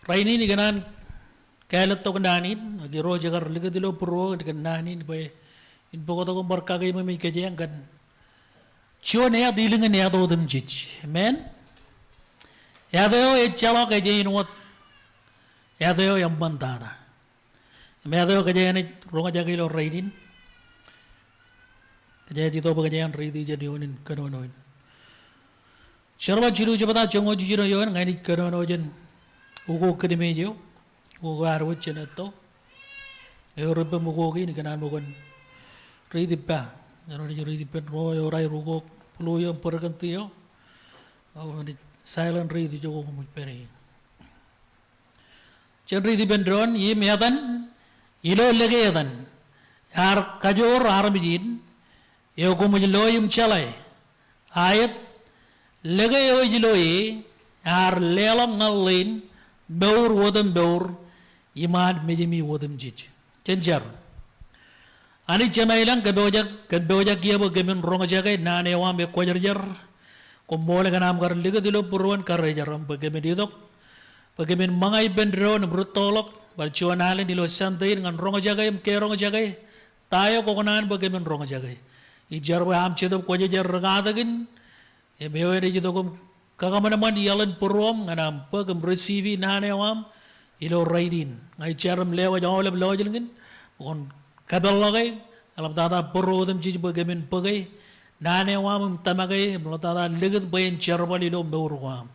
Raini ni ganan kailat to kananin agi roja kar liga dilo puro kananin bay in poko to barka kay may kajang kan chio ne dilingan ne do dum jich amen yadayo e chala kay inwat yadayo yang bantara yadayo kay ne ronga jagilo rainin kay dito ba kay ridi jadi onin kanonoin Sharwa jiru jabata chongo jiru yon ngani kanono jen ugo kedimejo ugo arwut chenato Europe mugogi ni kanan mugon ridi pa nano ni ridi pen royo rai rugo pluyo pergantiyo ni silent ridi jogo muperi chen ridi pen dron ye medan ilo lege yadan ar kajor armijin yo ko mujloyum chalai ayat lege yo jiloi ar lelam ngalin beur wodam beur iman mejimi wodam jij cenjar ani chamailang kadojak kia bo gemin ronga jagai nane wam be kojarjar ko mole ganam gar liga dilo purwan karrejaram begemin didok begemin mangai bendron brutolok barchuanale dilo santain ngan ronga jagai ke ronga jagai tayo ko kanan begemin ronga jagai ijar wa am chedop kojarjar ragadagin e bewe de jidok kagamanaman yalan purwam nganam pegem receive nane wam ilo raidin ngai charam lewa jawlab lojilngin on kabel lagay alam tata purwodam chij begemin pegay nane wam tamagay blo tata ligit bayin charbal ilo mewrwam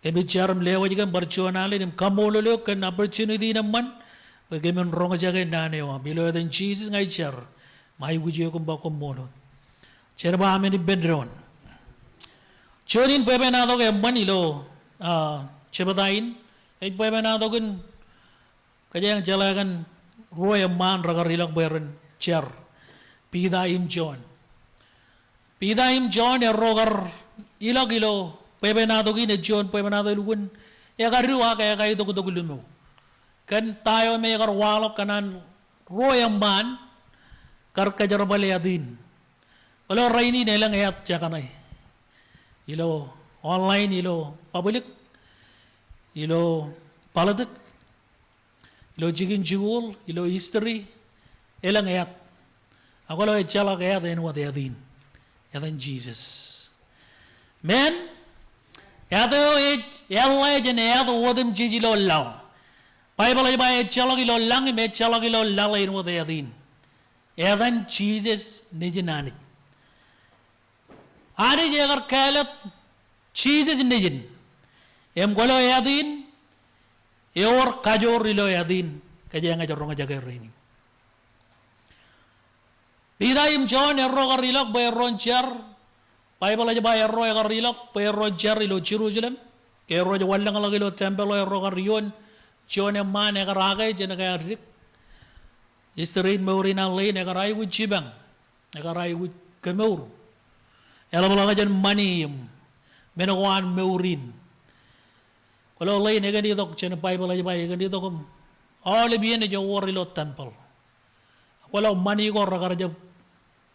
kemi charam lewa jigan barchuanale nim kamololo kan opportunity naman begemin ronga jagay nane wam ilo den Jesus ngai char mai wujyo kum ba kum molon cherba ameni bedron Chonin pwede na ito kaya manilo chebadain ay pwede na ito kan kaya ang jalagan roya man ragarilang bayaran cher pidaim John ya rogar ilag ilo pwede na ito kina John pwede na ito ilugun ya kariwa kaya kayo ito kutugulun mo kan tayo may karwalok kanan roya man karkajarabali adin wala raini nilang ayat siya kanay ilo online ilo public ilo politik ilo jigin jewel ilo history elang ayat ako lo echala ayat en wat yadin yadan Jesus men yato yalla jen yato wadim jiji lo law bible ba echala ilo lang me echala ilo law en wat yadin yadan Jesus nijinanit Ani jagar kalat Jesus nijin. Em golo yadin, eor kajor ilo yadin. Kaya nga jarong jagar rini. Pidaim John erro garilok bay ronchar. Bible aja bay erro garilok bay ronchar ilo Jerusalem. Erro jawalang lagi ilo temple erro garion. John eman egaragay jen egarik. Isterin meurin alay egaray wud chibang. Egaray wud kemeur. Alam mo lang dyan maniyim, menawan meurin. Kalau lain ya kan dito, cina Bible aja baik kan dito kum, all biyen aja warilo temple. Kalau mani ko raga aja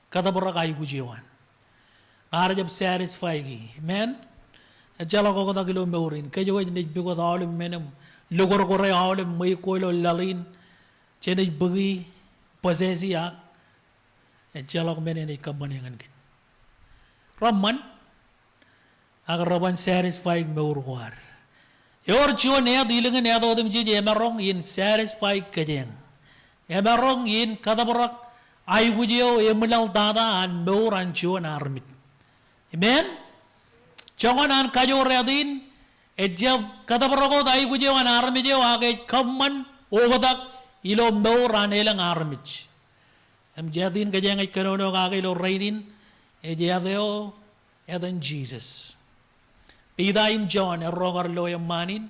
kata berakai kujiwan, nara aja satisfy gi, men. Jala ko kata kilo meurin, kaya juga jenis biko ta all menem, logor koray all may ko lo lalin, cina bagi posesi ya, jala ko menen ikabani kan kit. Raman agar raban satisfy mewurwar yor chion ya dilingan ya dodem jiji emarong in satisfy kajeng emarong in katabarak ay gujiyo emunal dada an mewuran chion armit amen chongan an kajo readin ejab katabarakot ay gujiyo an armit yo age kamman ogodak ilo mewuran elang armit em jadin kajeng ay kanono kage ilo rainin Ejadeo edan Jesus. Pidaim John erogar lo yung manin.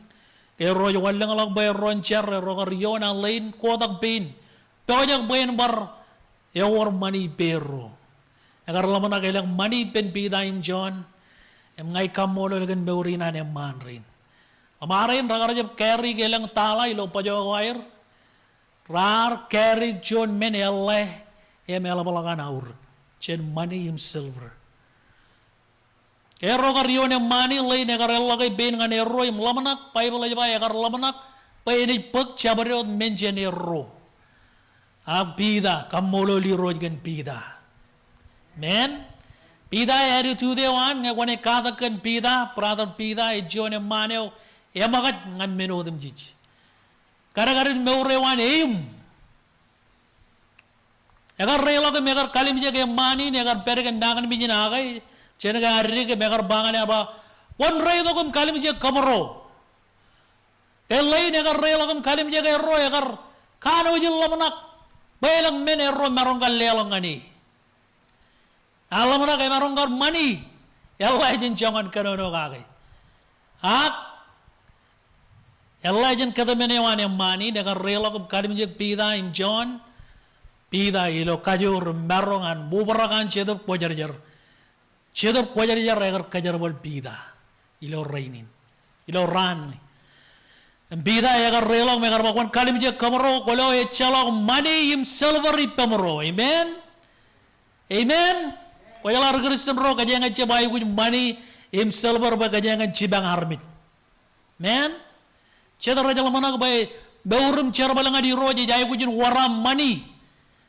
Ero yung walang alag ba roncher erogar yon alain kodak bin. Pero yung bayan bar ewar mani pero. Agar laman na kailang mani pen pidaim John. Em ngay kamolo lagan beurinan em man rin. Amarin ragar yung carry kailang talay lo pa yung wire. Rar carry John men ele em elabalagan aur. Chen money him silver. Ero kariyon yang money lay negar ella kay ben ngan ero im lamanak Bible aja ba egar lamanak Painay pagchabarot mention ero. Pida, kamolo lirod gan pida. Men, pida eri tu dewan, nga wane katakan pida, brother pida, John Emmanuel, magat ngan menodem jij. Karagarin meurewan eim. Agar rela ke megar kalim jaga mani, agar pergan dangan bijin agai, cenaga hari ke megar bangan apa, wan rela kum kalim jaga kamero. Elai agar rela kum kalim jaga ero, agar kano jilla manak, belang men ero meronggal lelang ani. Alam manak meronggal mani, elai jen jangan kanono kagai. Elai jen kata menewan yang mani, agar rela kum kalim jaga pida in John. Pida ilo kajur merongan bubarakan cedok pojarjar agar kajar bol pida ilo rainin ilo ran pida agar relong megar bakwan kalim je kamero kalau echalok money him silver ipamero amen koyalar Kristen ro kajangan cebai kun money him silver ba kajangan cibang harmit men cedar rajal manak bay beurum cerbalang di roje jay kun waram money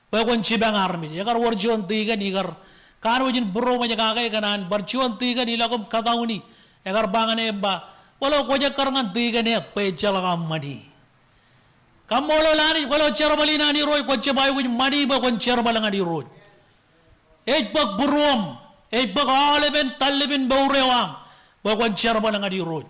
Pagwan cibang army, ya kar warjuan tiga ni kar kan wajin bro maja kagai kanan warjuan tiga ni lakum katauni, ya kar bangan emba, walau koja karangan tiga ni pejala kam madi. Kamolo lani walau cerbali nani roy koja bayu wajin madi bagwan cerbalang adi roy. Bag buruam, bag aleben taleben baurewam, bagwan cerbalang adi roy.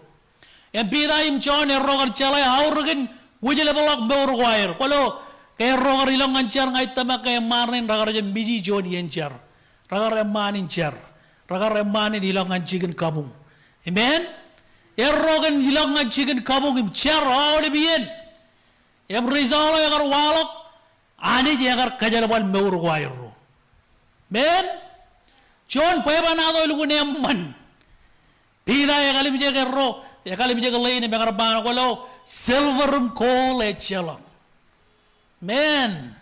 Yang pida im John errogar calai aurgen wajin lebalak baurwair, walau kaya rogar ilang ancar ngay tama kaya marin ragar jan biji John yancar ragar emanin car ragar emanin ilang anchigen kabung amen rogan ilang anchigen kabung im car awde bien em rizalo yagar walak ani yagar kajalabal meur wairo men John payabanado ilugun emman pida yagalim jagar ro yagalim jagar lain yagar bana walo silverum coal echalang Men,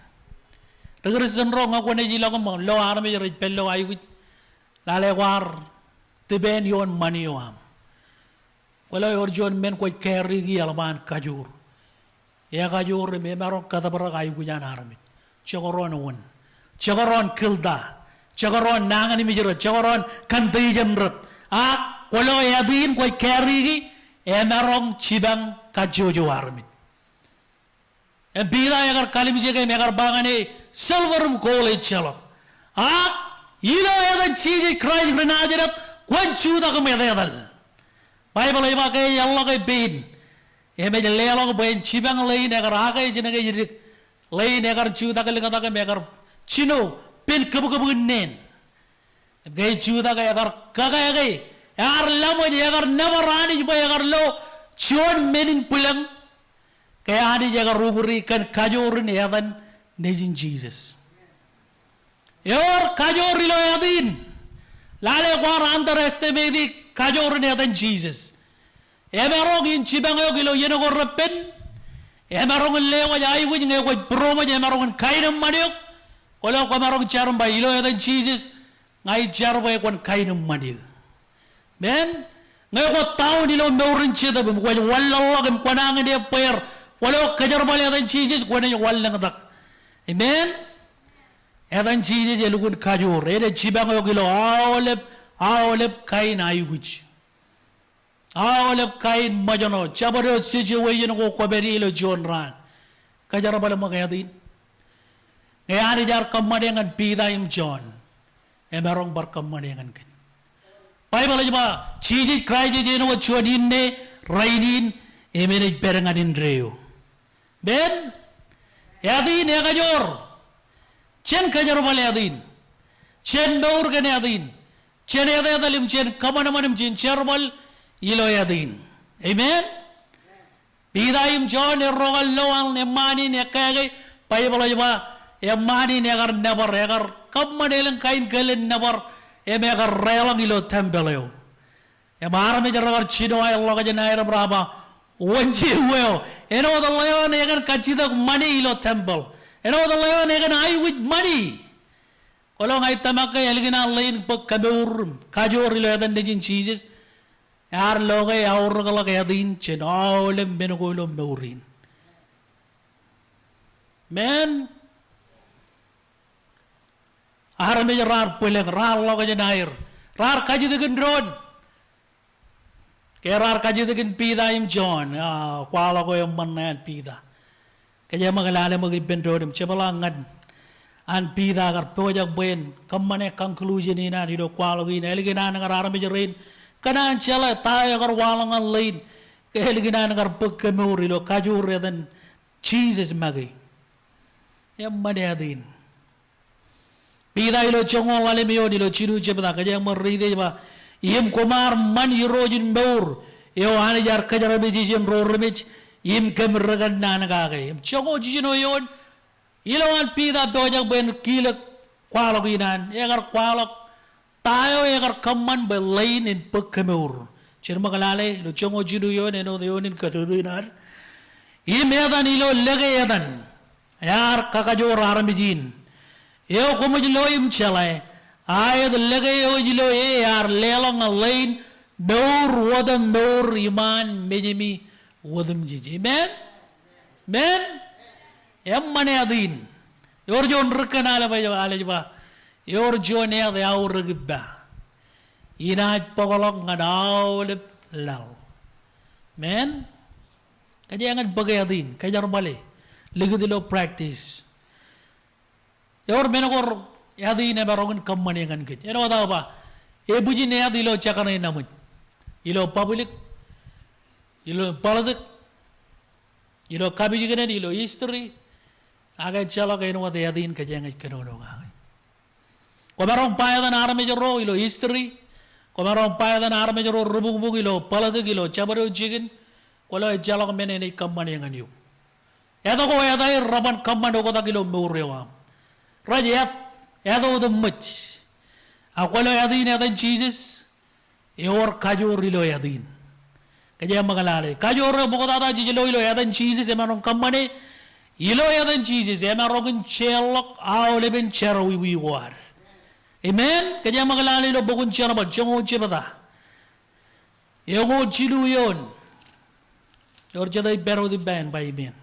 Kristen ro ngaku ne jilo ko lo arme jero pello ayu lale war tiben yon mani yoam. Wala yorjon men ko carry gi alman kajur. Ya kajur me maro kata bara ayu jan arme. Chogoron won. Chogoron kilda. Chogoron nangan mi jero chogoron kantai jamrat. Wala yadin ko carry gi emarong cibang kajojo arme. En bila agar kalim jaga agar bangane silverum gold echalok. Ilo ada chीज़ Christ renajarat kwanchu tak medadal. Bible iba ke Allah ke bin. Eme jale Allah ke bin cibang lain agar agai jenenge jirik lain agar chu tak lengkap tak agar chino pin kebu nen. Gay chu tak agar kagai agai. Agar lamo agar never rani juga agar lo chuan menin pulang. Kaya ani jaga ruguri kan kajorin yadan nejin Jesus. Yor kajori lo yadin. Lale kwar underestimate kajorin yadan Jesus. Emerong in cibang yo gilo yeno gorrepen. Emerong lewa jai wujing yo promo emerong kainam maniok. Kalau emerong charum ba ilo yadan Jesus ngai charbo yo kainam maniok. Men ngai ko tahu ni lo meurin cita bim ko wallah gam kwanang dia per. Walau kejar balik adan Jesus, kau ni walang tak. Amen. Adan Jesus elukun kajur. Ada cibang yo kilo awlep kain ayuguj. Awlep kain majano. Cabaro situation ko kaberi ilo John ran. Kejar balik magayadin. Ngayari jar kamadengan pida im John. Emerong bar kamadengan kan. Bible aja Jesus Christ jeno chuadin ne rainin emenej berengadin reo. Ben, yadin ya kajor, chen kajor bal yadin, chen baur kan yadin, chen yadalim chen kamana manim chen cherbal ilo yadin. Amen. Bidaim John errogal loang nemani ne kage, Bible aja emani ne agar never agar kamanelang kain kelen never agar relang ilo tempeleo. Emar me jaragar chino ay Allah kajenayra braba. Wanci well, and all the leon agan kachida money ilo temple, and all the leon agan I with money. Kolong ay tamaka elgina lane pag kabur kajor ilo yadan nejin cheeses, ar logay aur galak yadin chen all em benukulom meurin. Men arame rar peleng rar lo ka nair rar kaji degen drone ke rar kaji degen pida im John kwala ko yung manan pida kaya magalala mo gibendrodem chebalangan an pida kar pojak ben kamane conclusion ina dilo kwala gina eligina ngar arame jerin kanan chala tayo kar walangan lain ke eligina ngar pagkamuri lo kajure dan Jesus magi yang madadin pida ilo chongo wale miyo ilo chiru chebda kaya maride ba yem komar man yirojin beur yo hane jar kajara beji jem ro remich yem kemragan nanaga yem chongo jino yon ilo an pida dojak ben kilak kwalok inan egar kwalok tayo egar kaman be lain in pagkamur chirma kalale lo chongo jino yon eno yonin kaduruinar yem edan ilo lege edan yar kakajor arambijin yo kumujlo im chalai ayad lagayo jilo yar lelang alain dor wadam dor iman menjemi wadam jiji men yam mane adin yor jon rekan ala ba yor jon ya yaur gibba ina pogolok ngadaw lal men kajangan bagai adin kajar bale ligidilo practice yor menokor yadi ne barongan kammane ngan git eno da ba e buji ne yadi lo chakane namun ilo public ilo politic ilo kabiji gane ilo history aga chala ka eno da yadi in ka jang kano no ga ko barong paya da arme joro ilo history ko barong paya da arme joro rubug bug ilo politic ilo chabaro jigin ko lo chala ka mene ne kammane ngan yu edo ko yada raban kammando ko da kilo murrewa rajat edo the much akwalo yadin edan Jesus yor kajor ilo yadin kaya magalale kajor buko da jilo ilo yadan Jesus emaron kammane ilo yadan Jesus emaron chelok awleben cherwi wi war amen kaya magalale ilo bukun cherba jongo chebada yongo chilu yon yor jadai bero di ban by amen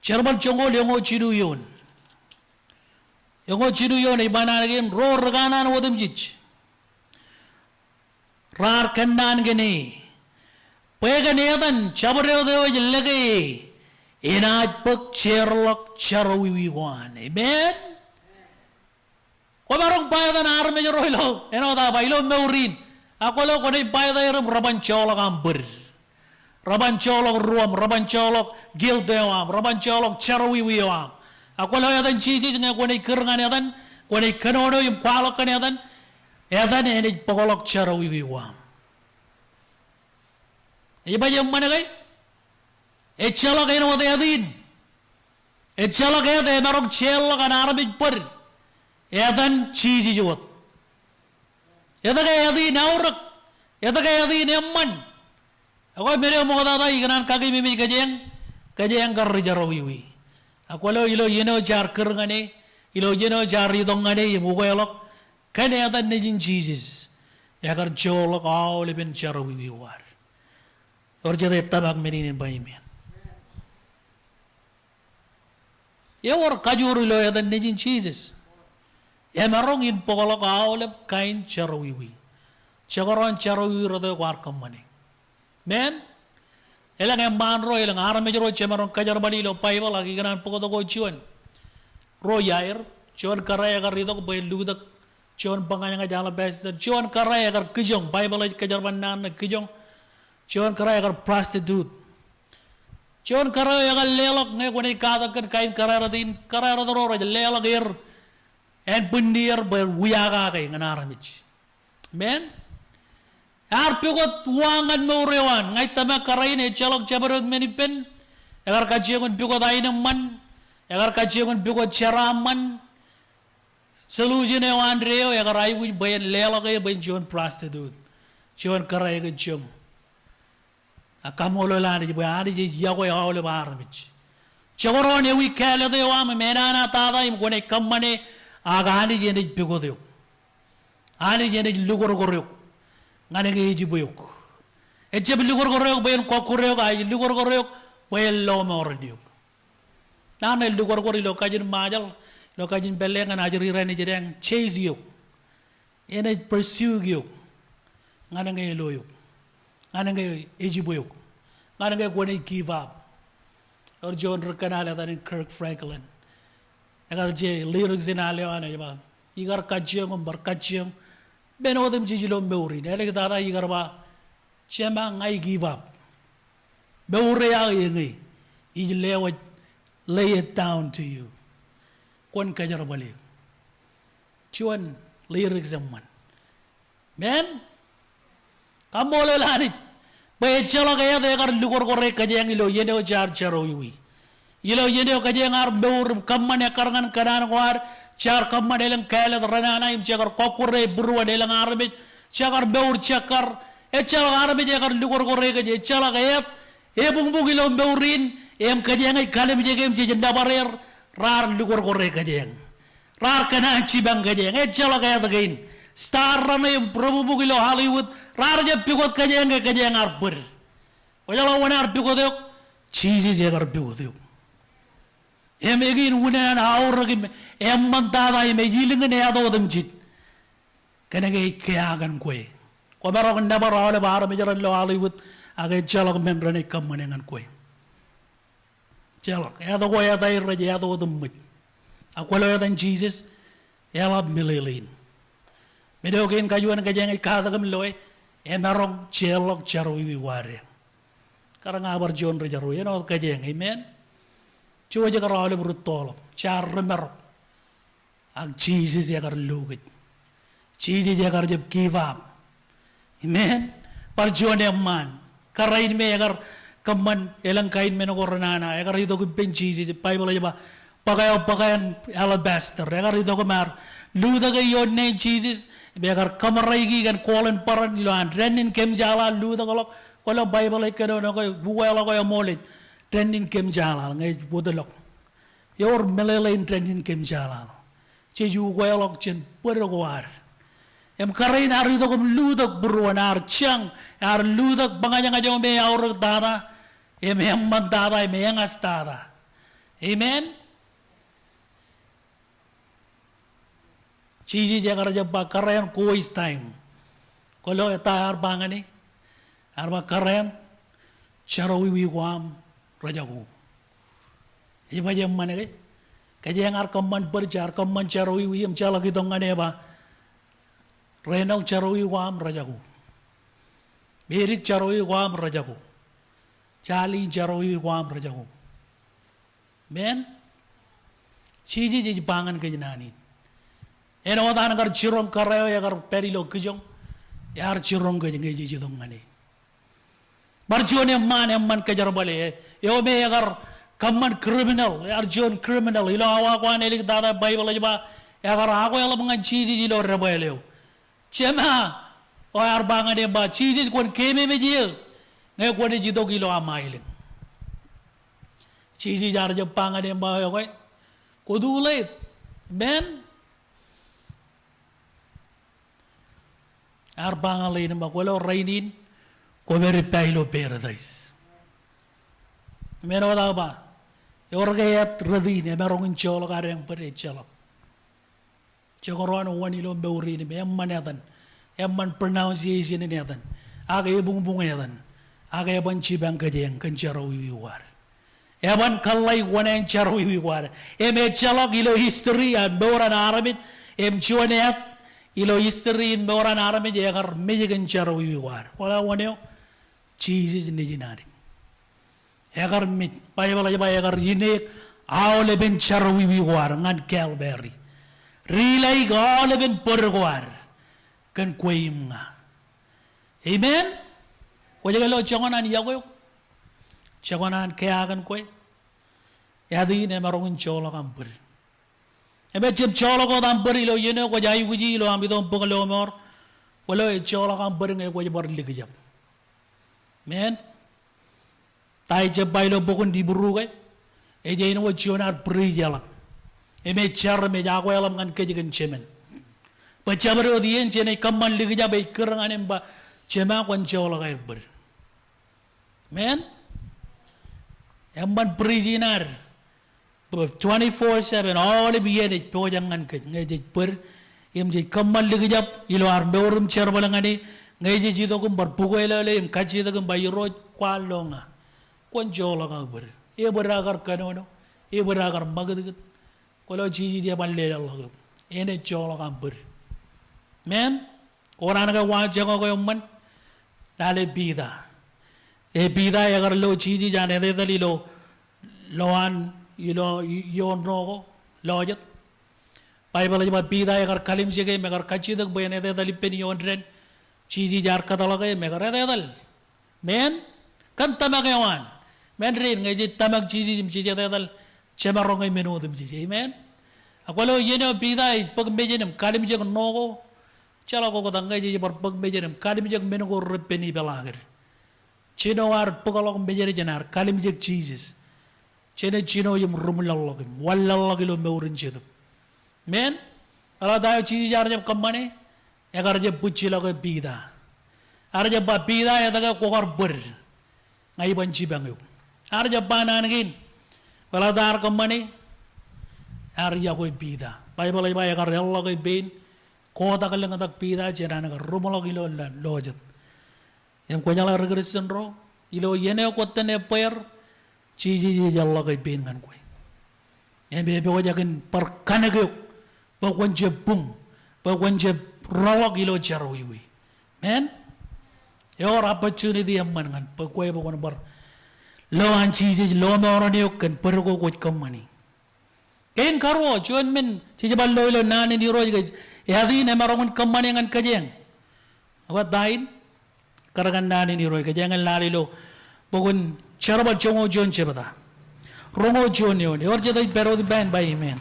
cherbal jongo yongo chilu yon yongo chiru yon ibana game ro raganan wodem jich rar kannan gene pegane yadan chabre de lege ina pek cherlok charwi wi wan amen ko barong bayadan arme jero ilo eno da ba ilo meurin akolo ko nei bayada raban cholok ambur raban cholok ruam raban cholok gildewam raban cholok charwi wi wam akwalo yadan Jesus ne ko nei kerangan yadan ko nei kanono yum kwalok kan yadan ene pogolok charo wi wam iba yam mana gai e chala gai no yadin e chala gai de marok chelo kan arabik per yadan Jesus jot yada gai yadin aurak yada gai yadin yamman ako mere mo da iganan kagi mimi kajeng kar jaro wi akwalo ilo yeno jar kerngane ilo yeno jar yidongane yemugoyalok kane adan nejin Jesus yagar jolok awle ben jaro wi war orjade tabak meninin baymen yewor kajuru ilo adan nejin Jesus yemarong in pogolok awle kain jaro wi chagoron jaro wi rodo war kamane men elang yang manro elang arame jero chemaron kajar bali lo pai bala ki ganan poko to chuan ro yair chuan karaya gar ridok bay ludak chuan banganya jala best chuan karaya gar kijong pai bala kajar banan kijong chuan karaya gar prostitute chuan karaya gar lelok ne ko ni kada kan kain karaya din karaya ro ro lelok ir en pundir bay wiyaga kay nganaramich men arpigot wangan maurewan ngai tama karaine chalok chabarot menipen agar kajian pigot ainam man agar kajian pigot charaman solution wan reo agar ai wi bayan lelok e bayan jon prostitute jon karai ke jom akamolo la ni bayan ji yago yaole baramich chagoron e wi kale de wa menana tada im gone kammane agani je ni pigot yo ani je ni lugor goryo ngane ngi jiboyok e jeb ligor gorok bayen ko kureo ga ligor gorok bayen lo mordiok Nana lugar ko ilo kajin majal, lo kajin belengan ajari rani jedeng chase you. Ene pursue you. Ngana ngay loyo. Ngana ngay ejiboyo. Ngana ngay kone give up. Or John Rekanale than in Kirk Franklin. Agar je lyrics in Aleana yaba. Igar kachiyong barkachiyong. Beno them jijilo meuri. Nele dara igar ba. Chema ngay give up. Meuri ya yengi. Ijlewa lay it down to you. Kwan kajar bali. Chuan lyrics man. Men. Kamole lanit. Bay chala kaya dekar lukur korek kajang ilo yene o char charo yui. Ilo yene o kajang ar beur kamman ya karangan kanan war char kamman elang kailat ranana im chakar kokure burwa elang arbit chakar beur chakar chala arbit yakar lukur korek kajang chala kaya bung ilo beurin em kajang ay kalim jegem jenda barer rar lukur korek kajang rar kanan cibang kajang chala kaya tagain star rana yung bung ilo Hollywood rar je pikot kajang arbur wajala wana ar pikot yok cheesy jagar pikot yok em egin wuna na aur kim em mantada em yiling ne ado dum jit kanage kyagan kwe ko baro na baro ala bar me jaran lo Hollywood age jalak men rane kam manengan kwe jalak ado ko ya dai raje ado dum mit akwalo ya dan Jesus ya mililin medo gen kajuan kajang kada kam loy emarong jalak jarwi ware karang abar John rejaru ya no kajang amen Chua jaga rale brutolo, char remer, ang Jesus jaga lugit, Jesus jaga jab give up, amen. Parjuan man, karain me agar kaman elang kain me no koronana, agar ito ko ben Jesus, Bible aja ba, pakayan alabaster, agar ito ko mar, luda kayon ne Jesus, agar kamaray kan kolan paran ilan, renin kem jala luda kalau Bible ay kano no ko buwel ako yung molit. Trending kem jalal ngay bodolok yor melelain trending kem jalal cheju goyalok chen pergwar em karain ar ito kum ludak buruan ar chang ar ludak banganya ngajong me aur dara em man dara em yang astara amen chiji jagar jabba karayan ko is time kolo eta ar bangani ar ba karayan charawi wi wam rajaku iba jam mana ke kajang ar kamman berjar kamman charoi wi am chala ki dongane ba renal charoi wam rajaku berik charoi wam rajaku chali charoi wam rajaku men chiji ji bangan ke jinani eno dan agar chirong karayo agar perilo kijong yar chirong ke ji dongane Barjuan man kejar balik. Yo me agar kaman criminal, arjuan criminal. Ilo awak wan elik dada Bible aja ba. Agar aku yang mengan cici ilo rebelio. Cema, o arbangan dia ba cici kuan keme mejil. Ngai kuan jito kilo amailing. Cici jar Jepangan dia ba yo koi. Kudu late, ben. Arbangan lain ba kualo rainin. Ko beri pailo paradise. Meno da ba. Yorgayat radine merong cholo kareng pare cholo. Chokoron wani lo beuri ni emman yadan. Emman pronunciation ni yadan. Aga bung yadan. Aga ban cibang kajeng kenjaro wiwar. Eban kalai wana charo wiwar. Eme cholo ilo history an beuran arabit em chuanet ilo history in beuran arabit jagar mejegan charo wiwar. Wala waneo Jesus ni jinari. Agar mit, Bible aja agar jinek, awal ben charwi wiwar ngan Calvary. Rilai awal ben perguar, kan kuim nga. Amen. Kau jaga lo janganan ya kau, janganan kaya kan kau. Yadi ne marong cholo kampur. Ebe cip cholo kau kampur ilo yene kau jai uji ilo ambil tumpeng lo mor, kalau cholo kampur ngai kau jabar ligajap. Men, tai jabai lo bokun di buru kai, eja ino wo cionar peri jalan, eme car me jago alam kan kejikan cemen, baca baru dien cene kaman lagi jabai kerangan emba cema kon cola kai ber, men, emban peri jinar, 24/7 all bi yene po jangan ke ngai je per im je kamal ligi jap ilo ar beurum cer balangani ngai je jido kum bar pugo ele im kaji to kum bayro kwalonga kon jola ga ber e beragar kanono e beragar magad kolo jiji dia balle Allah ene jola ga ber men orang ga wa jango ko man dale bida e bida agar lo jiji jane de dalilo loan yon no lojat Bible aja bida agar kalim jege megar kaji dak bayane de dali pen yon ren jiji jar katalaga megar de dal men kan tamak yawan men rin ngai tamak jiji jiji de dal cemarong ngai menu dem jiji men akolo yeno bida pag mejenem kalim jeg nogo chala ko ngai jiji bar pag mejenem kalim jeg menu ko repeni belager chino ar pagalo mejere janar kalim jeg Jesus chene chino yum rumlallag wallallag lo meurin jedum men ala dayo chiji jar jab kamane agar je buchila ko bida ar je ba bida ya daga ko gar ber ngai banci bangu ar je banan gin wala dar kamane ar ya ko bida bible ba ya gar Allah ko bin ko ta kaleng tak bida jana ga rumlallag lo lojat yang ko nyala regression ro ilo yene ko tene per chiji Allah ko bin kan ko en be be wajakin par kanage ba wanje bum ba wanje rolog ilo jaro wi men your opportunity amman kan pa ko ba kon bar lo an chiji lo ma ro ne kan per ko ko kamani ken karo chuan men chiji bal lo nani ni ro ga yadi ne marongun kamani ngan kajeng wa dain karagan nani ni ro ga jangan lari lo bogun charabal chongo jon chebada rongo jon yon or je dai pero di ban bai men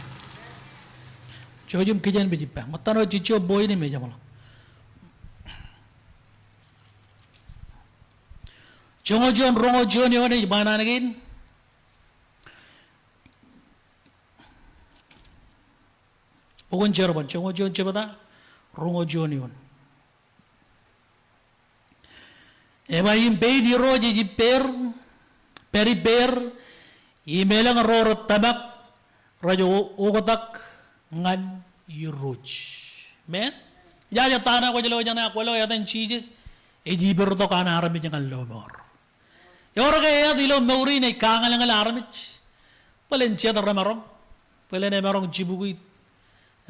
chojum kijen bi jipa matano chicho boy ni me jamala chongo jon rongo jon yon ni banan gin bogun charabal chongo jon chebada rongo jon yon eba im be di roje ji peri ber imelang roro tabak rajo ugotak ngan yuruj men jaja tana ko jelo jana ko lo yadan cheeses e ji ber to kana arami jangan lomor yorga ya dilo meuri ne kangalangal aramich palen chedar marong palen marong jibugui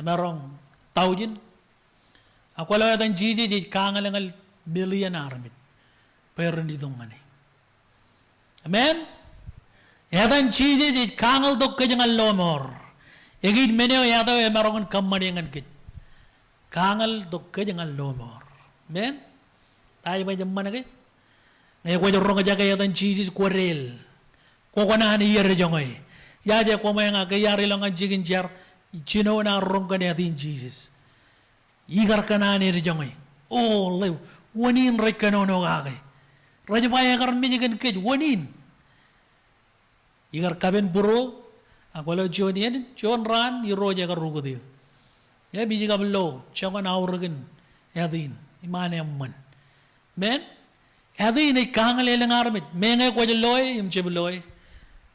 marong taujin ako lo yadan cheeses ji kangalangal million aramit perendi dongane amen yadan cheese ji kangal dok ke jangal lomor egid meneo yado e marongan kamani ngan kit kangal dok ke jangal lomor men tay ba jamman ke ngai ko jorong jaga yadan cheese ko rel ko kona ni yer jongoy ya je ko may nga ke yari lang ang jigin jar chino na rong kan yatin jesus igar kana ni jongoy oh lew wonin rekano no gagay raja baya kar minyagan kej wanin igar kaben buro akwala jonian jon ran i roja kar rugo dio ya biji kablo changan awragin yadin imane amman men yadin ay kangal elang armit mengay ko jaloy im chebloy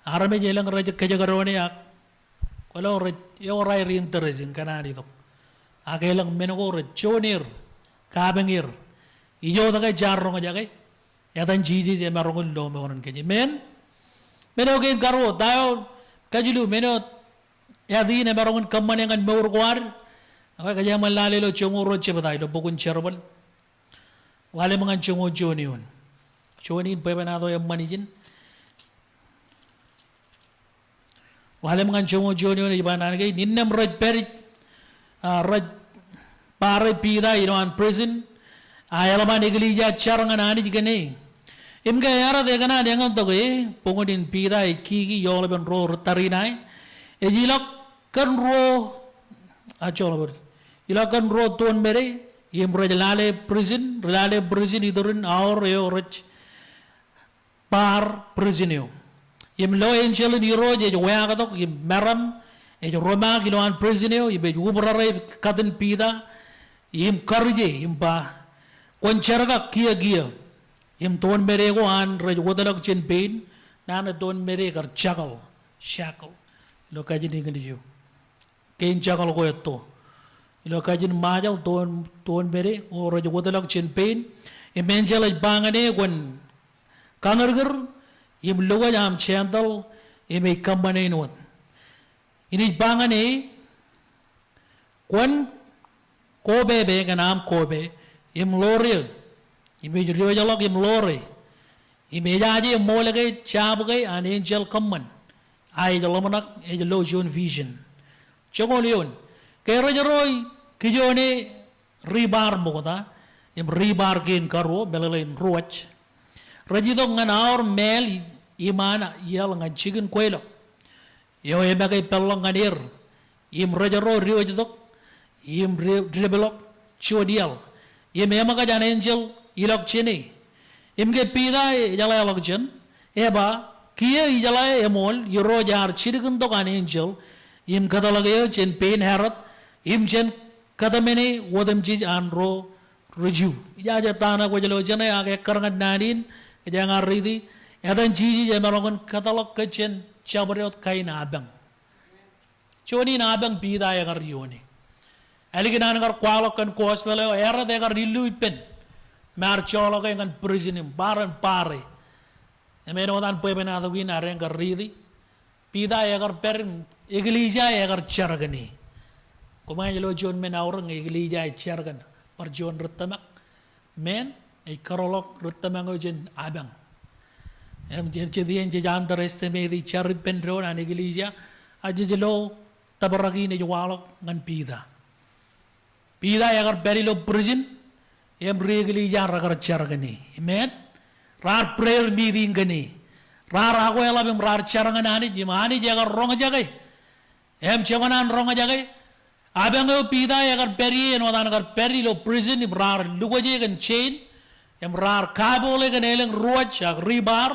armit elang raja kajagarone ak wala raj yo ray rin teresin kanani to akelang menuko raj jonir kabengir ijo tagay jarro ngajagay yadan Jesus e marongun lo meron keje men meno gen karo tayo kajilu meno yadi ne marongun kamane ngan meur kwar ako kaya malale lo chongo ro chebata do bokun cherbal wale mangan chongo joni on choni bebanado yam manijin wale mangan chongo joni on ibanan ge ninnam raj perit raj pare pida in prison ayalaman iglija charangan ani jigane imga yara degana dengan toge pongodin pida kiki yola ben ro tarinai ejilak kan ro achol ber ilakan ro ton mere yem rajlale prison idurin aur yo rich par prisonio yem lo angel ni ro je wa ga tok yem maram e roma kiloan prisonio ibe ubrare kaden pida yem karje yem ba koncerga kia im ton mere go an raj wodalag chen pain nana ton mere kar shackle lo kajin ingin diyo kain cakal ko yato lo kajin majal ton bere o raja wadalak chen pain emenjal ay bangane kwan kangargar im luwa jam chendal imay kambane inwan ini bangane kwan kobe be kanam kobe im lore imay riyo jalok im lore imay jaji im molagay chabagay an angel kamman ay jalamanak ay jalojon vision chokol yun kay rajaroy kijone ribar mo kata im ribar kin karo belalain ruwach rajidok nga naor mel imana yal nga chicken kwelo yo emagay pelong nganir im rajaro riyo jidok im dribelok chodial im emagay jan angel ilok chini im ke pida jalay alok chen eba kiya ijalay emol yoro jar chirigun dok an angel im katalagayo chen pain harat im chen katamene wodam jij an ro raju ijaja tana ko jalo chen age karangan nanin jangan ridi edan jiji jamalongan katalog ke chen chabrot kain abang choni na abang pida ya gar yoni aliginan gar kwalok kan kos pele era de gar dilu ipen mar cholo ke ngan prison baran pare emeno dan puede na dogin areng gar ridi pida ya gar per iglesia ya gar chargani kumay lo jon men aurang iglesia chargan par jon rutamak men ay karolok rutamak jen abang em jen chedien je jantar esteme di charib pendron an iglesia ajelo tabaragi ne jwalok ngan pida ya gar berilo prison em iglesia ragar chargani men rar prayer meeting gani rar ako ela bim rar charangan ani jimani jaga rong jagay em chewanan rong jagay abang yo pida ya gar peri no dan gar peri lo prison rar lugaje gan chain em rar kabole gan eleng ruach ribar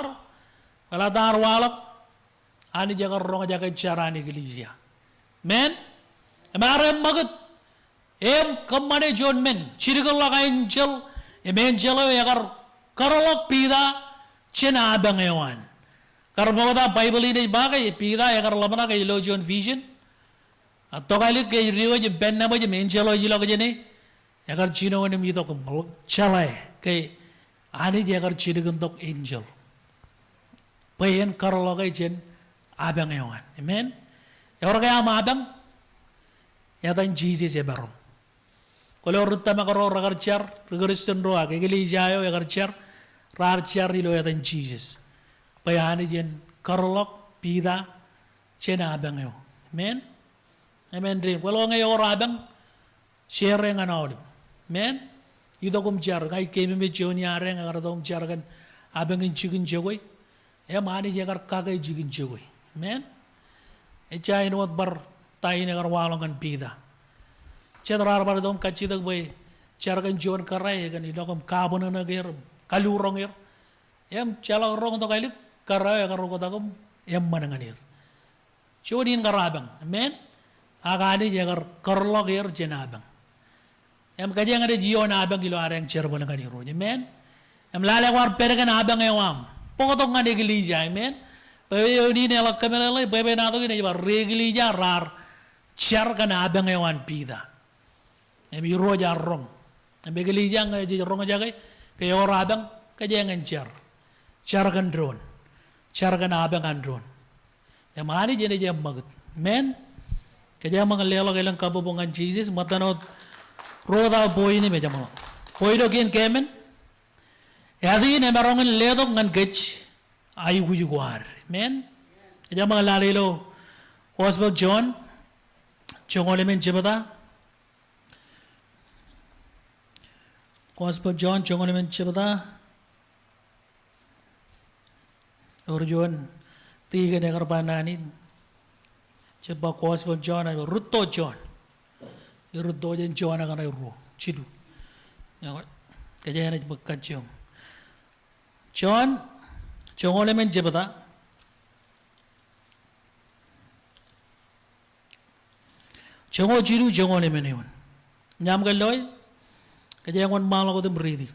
wala dar walak ani jaga rong jagay charani iglesia men emare magat em kamane jon men chirigal la angel em angel ya gar karolok pida chena abang ewan karbo da bible ini bagay pida ya karlamana kay lojon vision atto kali kay riyo je benna ba je menchelo jilo ke ne ya kar chino ne mi to ko chalay kay ani je kar chidigun tok angel payen karolok ay chen abang ewan amen ya ora kay abang ya tan jesus e barom kalau rutama karo ragar char regristen roa ke gili jayo ya char rar char ilo ya tan jesus payani jen karolok pida chena abang yo amen amen dream kalau ngai ora abang share nganaud amen ido kum char kai kemi me joni are ngar dom char kan abang in chigun jogoy ya mani jagar kagai jigin jogoy amen e chai no bar tai ne gar walong kan pida cedrar bar dom kachidak boy chargan jon karai kan idokom kabona na ger kalurong ger em chala rong to kailik karai kan rong takom em mananganir chodin karabang amen agani jagar karlo ger jenabang em kajang ada jion abang kilo areng cherbon ngani ro amen em lale war pergan abang ewam pokotong ngani gelija amen pewe ni ne lak kamela pewe na to ni bar reglija rar char kan abang ewan pida em iro jarong em begelija ngai je rong jagai ke ora abang kajangan char kan drone char kan abang kan drone em ani jene je magut men kajang mga lelo kailang kabubungan jesus matanot roda boy ni me jamo boy do kin kemen yadi ne marong ledok ngan gech ay guyuwar men kajang mga lalelo Gospel John chongole men jebata Gospel John chongole men jebata Urjon tiga negara pananin Coba Gospel John ay Rutto John Rutto John akan ay ru chidu kaya na bekat John chongole men jebata chongo chidu chongole men yon nyam galoy kaya ngon malo ko tembridi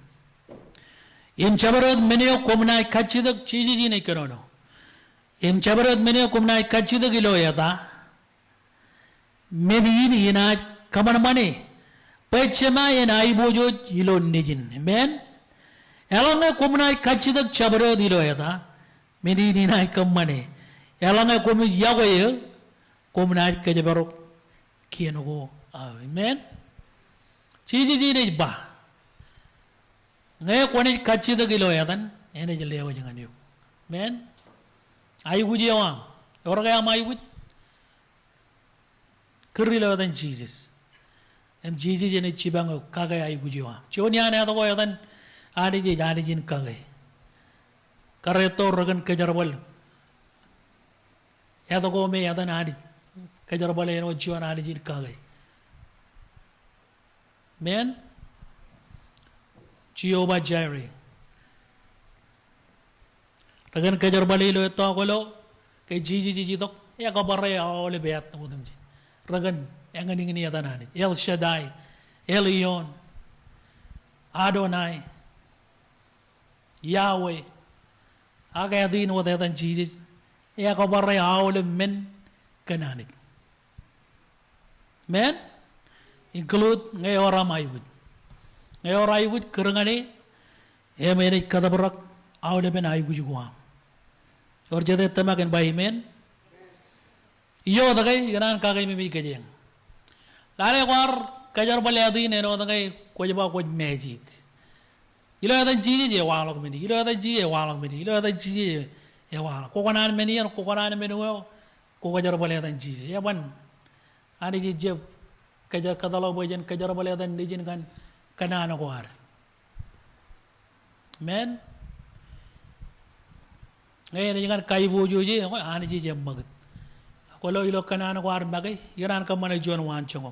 im chabarot menyo komnai kachidak chiji ji nei kanono im chabarot menyo komnai kachidak iloyata menini ina kaman mane pechema ina ibojo ilon nijin amen elanga komna kachidak chabro dilo yada menini ina kamane elanga komi yagoye komna kajabaro kienogo amen chiji ne ba ngay kone kachidak ilo yadan ene jelewa jangan yuk amen ayu jawam orang yang ayu kerila dan Jesus em Jesus jene cibango kagai ayu jiwa cioni ane atau kau yadan ade jin kagai kareto rogan kejarabal atau kau me yadan ade kejarabal eno jiwa ade jin kagai men Jehovah Jireh rogan kejarabal ilo eto kolo ke Jesus tok ya kabarre awale beat namudam jin ragan yang ini yadanani El Shaddai Elion Adonai Yahweh aga yadin wa yadan Jesus ya kabarre awale men kanani men include ngay ora ayud kerangane ya mene kadabrak awale ben ayud juwa or jade tamakan bay men iyo dagai ganan kagai mimi kajeng lare war kajar bale adin eno dagai kojba koj magic ilo adan jiji je walok mini ilo adan jiji walok mini ilo adan jiji e walok ko kanan meni ko kanan meni ko kajar bale adan jiji ya ban ani je kajar kadalo bojen kajar bale adan dijin kan kanan ko ar men ngay ni kan kai bojo je ani je magat kalau ilo kanan ko ar bagay yaran ka mana jon wan chongo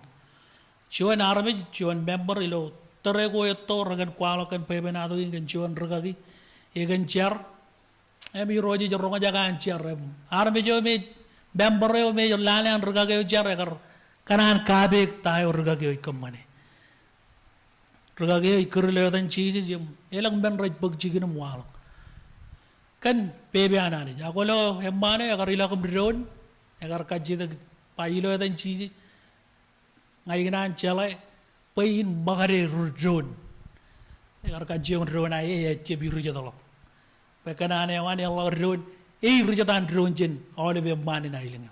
jon arme jon member ilo tere ko eto ragan kwalo kan pebena do ingen jon ragagi egen char emi roji jorong jaga an char arme jo me member yo me lane an ragagi char agar kanan kabe tayo ragagi kamane ragagi ikurle dan chiji jum elang ben raj bag jigin mwalo kan pebe anani jakolo hemmane agar ila kum drone agar kaji tak pailo dan cici ngai nan celai pain bagare drone agar kaji on drone ay ce biru jadalo pekana ane wani Allah drone rujatan drone jen awale be mani na ilinga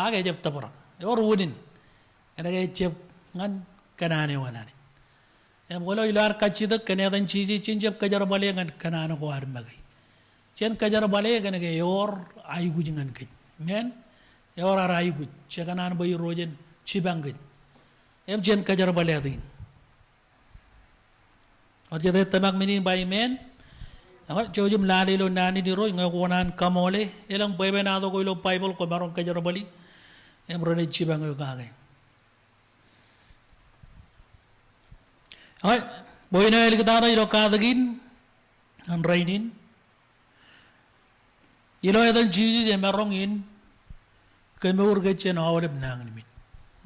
aga jep tapara or wudin ana ga jep ngan kanane wanani em golo ilar kaji tak kene dan cici cinjep kajar bale ngan kanane ko ar magai chen kajar bale gane ge yor ay gujingan kaj men ya ora rai gut chekanan bayi rojen cibangit em jen kajar baladin or jade tamak minin bayi men amat jojum lali lo nani di roy ngakonan kamole elang bebe na to ko lo bible ko baron kajar bali em rone cibango kage ay boyna el kitara ilo kadagin an rainin ilo edan jiji je marongin kami urga chen awalib nang nimit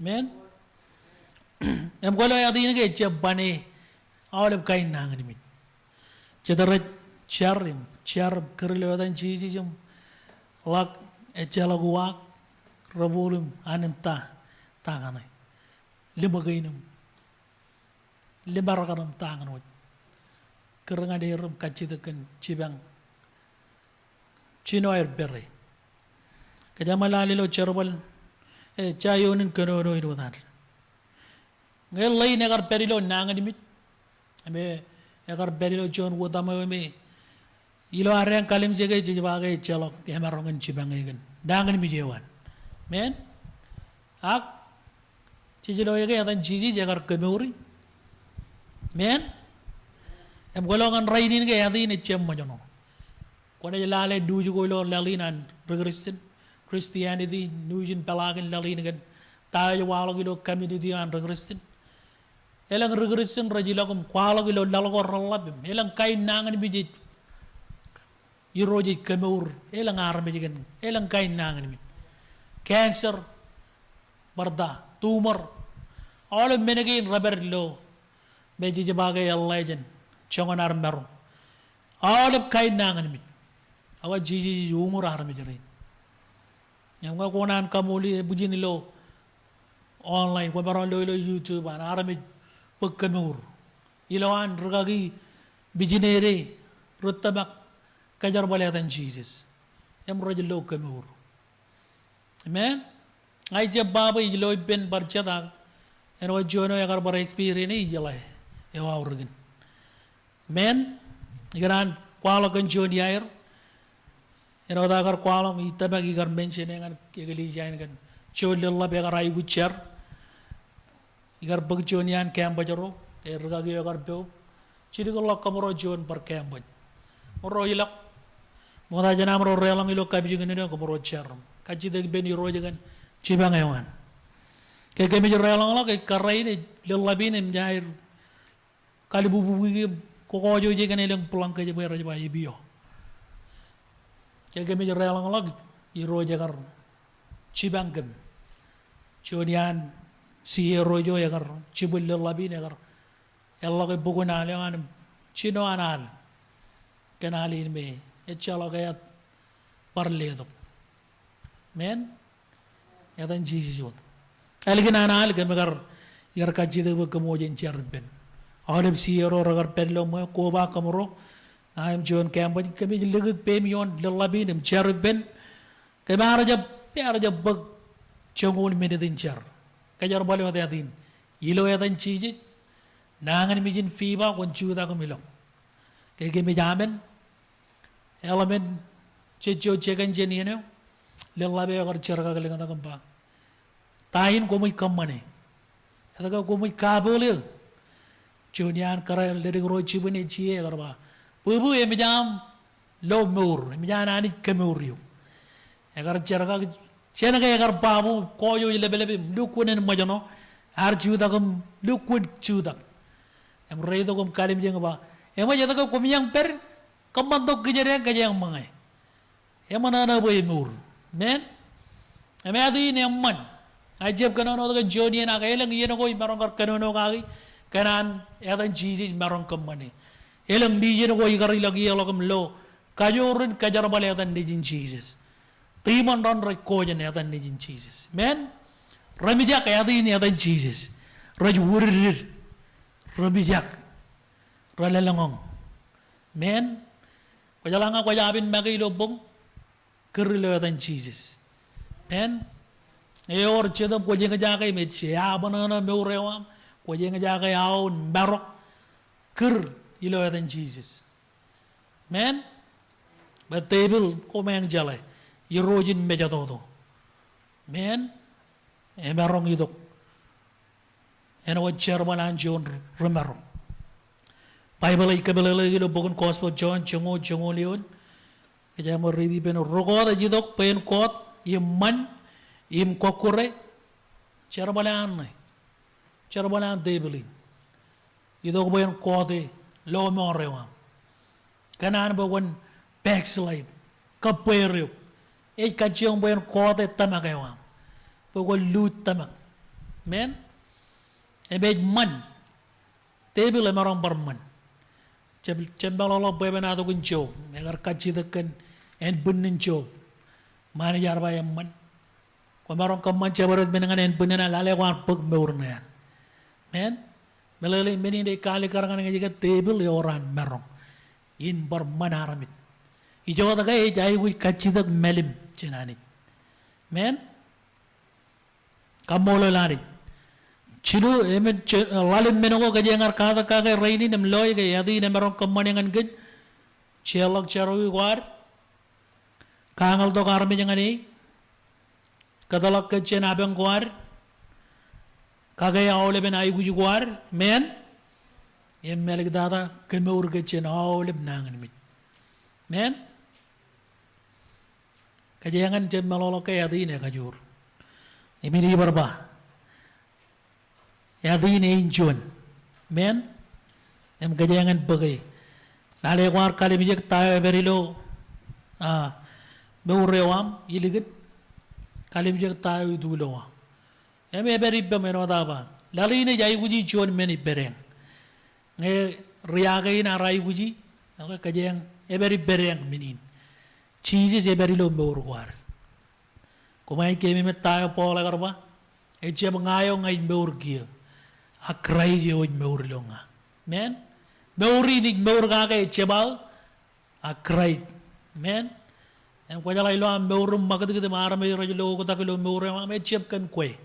men em golo adin ge chebane awalib kain nang nimit chedara char kerlo dan jiji jum lak echalaguak rabulum ananta tanganai limagainum limaraganum tanganot kerengaderum kachidakan cibang chinoir berre kajamalali lo cherbal chayonin kanono inudan ngel lay negar perilo nangani mit ame negar perilo jon wotama me ilo areng kalim jege jibage chelok emerongen cibangegen dangan mi jewan men ak cicilo yege atan jiji jagar kemeuri men em golongan rainin ge adin chem majono kone lale duju golo lalinan regression Christianity nujin pelagin lalin tayo walo gilo community an regression elang regression rajilagum kwalo gilo lalgo ralabim elang kain nangan bijit iroji kemur elang arme jigen elang kain nangan mi cancer barda tumor all menegin rubber lo beji jabage legend chongon armero all kain nangan mi awa jiji umur arme jirin yang ngakonan kamuli bujin lo online ko baron lo YouTube an arami pagkamur ilawan rugagi bijinere rutabak kajar balatan Jesus em rojul lo kamur amen ai je baba ilo ben barchata en wa jono yagar bar experience ni jala e wa urgin men igaran kwalo kan jon yair en wa dagar kwalo itabak igar mention ngan kegali jain kan cholilla be garai buchar igar bag jon yan kem bajaro e rugagi yagar be chidi ko kamro jon bar kem baj moro ilak moda janam ro relang ilo kabi ngene ko moro charam kaji de ben ro jangan cibang ewan ke kemi relang la ke karai ni lelabin em jair kali bubu ko ko jo je kan eleng pulang ke je bayar je bayi bio ke kemi relang la i ro jagar cibang gem jodian si ro jo yagar cibul lelabin yagar yalla ke bugu na le an chino anal kenalin me echala gayat parle do men yadan Jesus yot algin anal ke megar yar kaji de ko mojen charben awlem siero ragar perlo mo ko ba kamro am jon kamba ke mi legut pem yon lallabin charben ke mar jab bag chongol medin char kajar bale wata din ilo yadan chiji nangan mi jin fiba kon chuda ko milo ke mi jamen element checho chegan jenino lallabe agar charga galenga da kamba tahin ko muy kammane adaga ko muy kabole junian kara lere ro chibune chie garba bubu e mijam lo mur mijana ani kemuriyo agar charga chenaga agar babu koyo lebelebe lukunen majano ar chuda gum lukun chuda em reido gum kalim jenga ba ema jada ko miyang per kamandok gejere gejang mangai emana na boy mur men eme adi ne amman ajab kanono daga jodi na elang yeno ko marong kar kanono kagi kanan edan Jesus marong kamane elang di yeno ko igari lagi elagam lo kayorun kajar bale edan dijin Jesus timan ron ra ko jen edan dijin Jesus men ramijak adi ne edan Jesus raj wurir ramijak ralalangong men kajalanga ko jabin magi lobong kerilo edan Jesus men eor chedam ko jenga jaga me chia banana meurewam ko jenga jaga yaun barok ker ilo edan Jesus men ba table ko meng jale irojin meja todo men e marong idok eno wa chairman anjon remaro Bible ay kabelele ilo bogun Gospel John chongo leon kaya mo ready ben rogoda jidok pen kot imman im kokure charbalan debelin idok ben kote lo mo rewa kanan bogun backslide kapero e kachong ben kote tamagawa bogun lut tamak men ebej man table marong barman cembalo bebe na to kun job agar kachi dekan en bunin job mani yarba yamman ko maron kam man cebarat menangan en bunin lale wan pug meurna men melele meni de kali karangan ngaji table yoran merong in bar manaramit ijo daga e jai wi kachi dak melim chenani men kamolo lari Chilu emen lalim menongo kajengar kata kage raini nem loy ke yadi nem merong kemanengan gen chelak charui war kangal to karmi jangani kadalak ke chen abeng war kage awle ben ay guju war men em melik dada kemur ke chen awle nangan mit men kajengan chen malolo ke yadi ne kajur imini barba yadi ne injon men em gajangan bagai lale war kali bijak tayo berilo beurewam iligit kali bijak tayo dulo em beri bemeno daba lali ne jai guji jon meni bereng nge riaga ina rai guji okay kajang beri bereng minin cheese berilo beur war kumai kemi met tayo pola garba e che ngayo ngai meur kia a krai yo meur longa men meuri ni meur ga ke che ba a krai men em ko jala ilo am meur magad gid mara me ro lo ko ta ko meur ma me chep kan kwe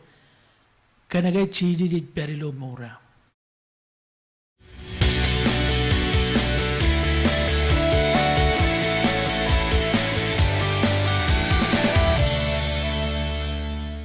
kana ga chi ji peri lo meur